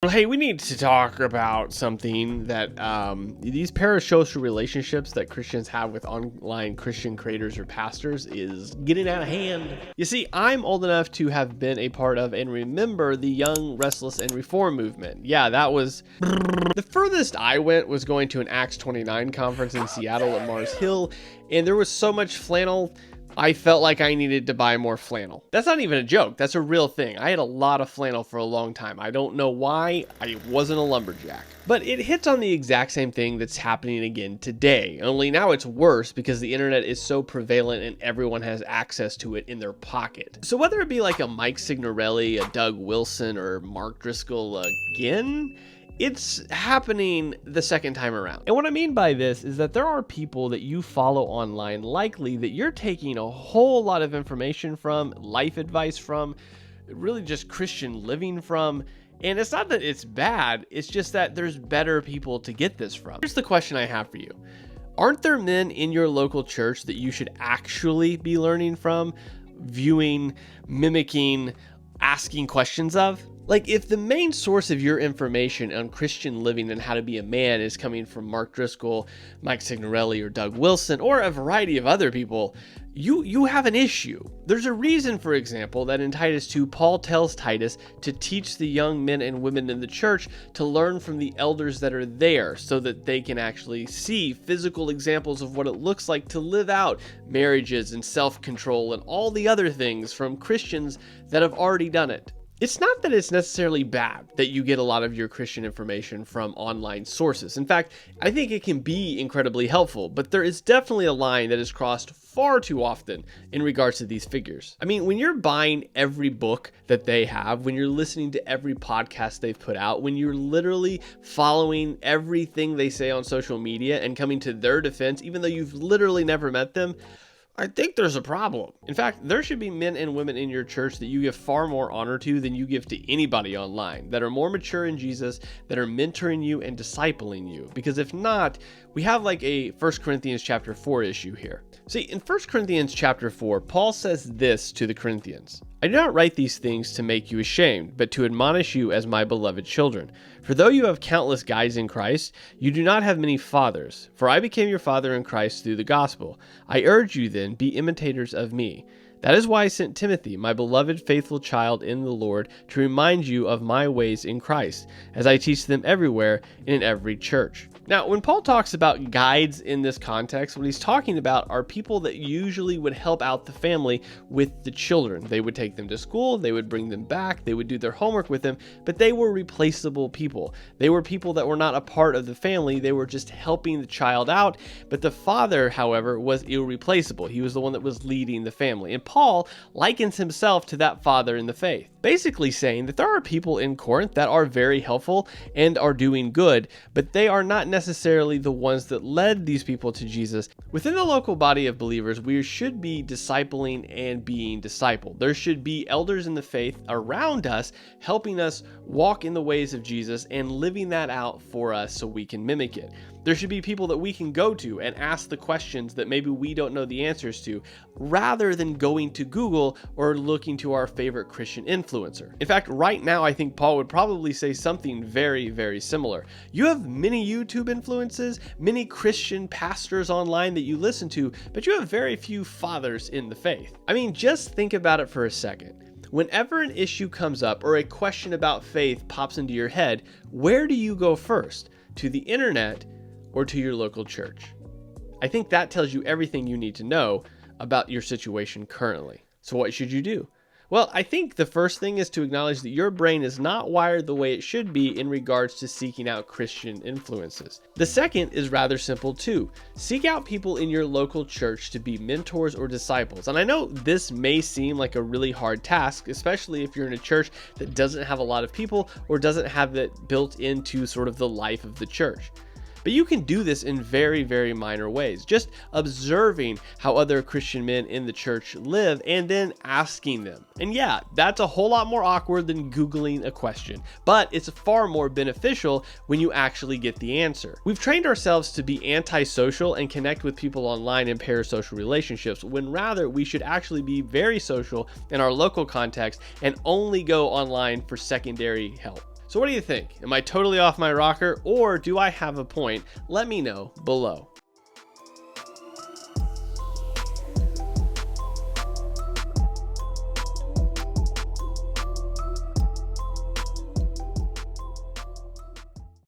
Well, hey, we need to talk about something that these parasocial relationships that Christians have with online Christian creators or pastors is getting out of hand. You see, I'm old enough to have been a part of and remember the Young, Restless, and Reform movement. Yeah, that was... The furthest I went was going to an Acts 29 conference in Seattle at Mars Hill, and there was so much flannel, I felt like I needed to buy more flannel. That's not even a joke. That's a real thing. I had a lot of flannel for a long time. I don't know why. I wasn't a lumberjack. But it hits on the exact same thing that's happening again today. Only now it's worse because the internet is so prevalent and everyone has access to it in their pocket. So whether it be like a Mike Signorelli, a Doug Wilson, or Mark Driscoll again, it's happening the second time around. And what I mean by this is that there are people that you follow online likely that you're taking a whole lot of information from, life advice from, really just Christian living from. And it's not that it's bad, it's just that there's better people to get this from. Here's the question I have for you. Aren't there men in your local church that you should actually be learning from, viewing, mimicking, asking questions of? Like, if the main source of your information on Christian living and how to be a man is coming from Mark Driscoll, Mike Signorelli, or Doug Wilson, or a variety of other people, you have an issue. There's a reason, for example, that in Titus 2, Paul tells Titus to teach the young men and women in the church to learn from the elders that are there so that they can actually see physical examples of what it looks like to live out marriages and self-control and all the other things from Christians that have already done it. It's not that it's necessarily bad that you get a lot of your Christian information from online sources. In fact, I think it can be incredibly helpful, but there is definitely a line that is crossed far too often in regards to these figures. I mean, when you're buying every book that they have, when you're listening to every podcast they've put out, when you're literally following everything they say on social media and coming to their defense, even though you've literally never met them, I think there's a problem. In fact, there should be men and women in your church that you give far more honor to than you give to anybody online, that are more mature in Jesus, that are mentoring you and discipling you. Because if not, we have like a 1 Corinthians chapter 4 issue here. See, in 1 Corinthians chapter 4, Paul says this to the Corinthians: I do not write these things to make you ashamed, but to admonish you as my beloved children. For though you have countless guides in Christ, you do not have many fathers. For I became your father in Christ through the gospel. I urge you then, be imitators of me. That is why I sent Timothy, my beloved faithful child in the Lord, to remind you of my ways in Christ, as I teach them everywhere and in every church. Now, when Paul talks about guides in this context, what he's talking about are people that usually would help out the family with the children. They would take them to school, they would bring them back, they would do their homework with them, but they were replaceable people. They were people that were not a part of the family, they were just helping the child out, but the father, however, was irreplaceable. He was the one that was leading the family. And Paul likens himself to that father in the faith, basically saying that there are people in Corinth that are very helpful and are doing good, but they are not necessarily the ones that led these people to Jesus. Within the local body of believers, we should be discipling and being discipled. There should be elders in the faith around us helping us walk in the ways of Jesus and living that out for us so we can mimic it. There should be people that we can go to and ask the questions that maybe we don't know the answers to, rather than going to Google or looking to our favorite Christian influencer. In fact, right now, I think Paul would probably say something very, very similar. You have many YouTube influences, many Christian pastors online that you listen to, but you have very few fathers in the faith. I mean, just think about it for a second. Whenever an issue comes up or a question about faith pops into your head, where do you go first? To the internet or to your local church? I think that tells you everything you need to know about your situation currently. So what should you do? Well, I think the first thing is to acknowledge that your brain is not wired the way it should be in regards to seeking out Christian influences. The second is rather simple too. Seek out people in your local church to be mentors or disciples. And I know this may seem like a really hard task, especially if you're in a church that doesn't have a lot of people or doesn't have it built into sort of the life of the church. But you can do this in very, very minor ways. Just observing how other Christian men in the church live and then asking them. And yeah, that's a whole lot more awkward than Googling a question, but it's far more beneficial when you actually get the answer. We've trained ourselves to be antisocial and connect with people online in parasocial relationships, when rather we should actually be very social in our local context and only go online for secondary help. So what do you think? Am I totally off my rocker, or do I have a point? Let me know below.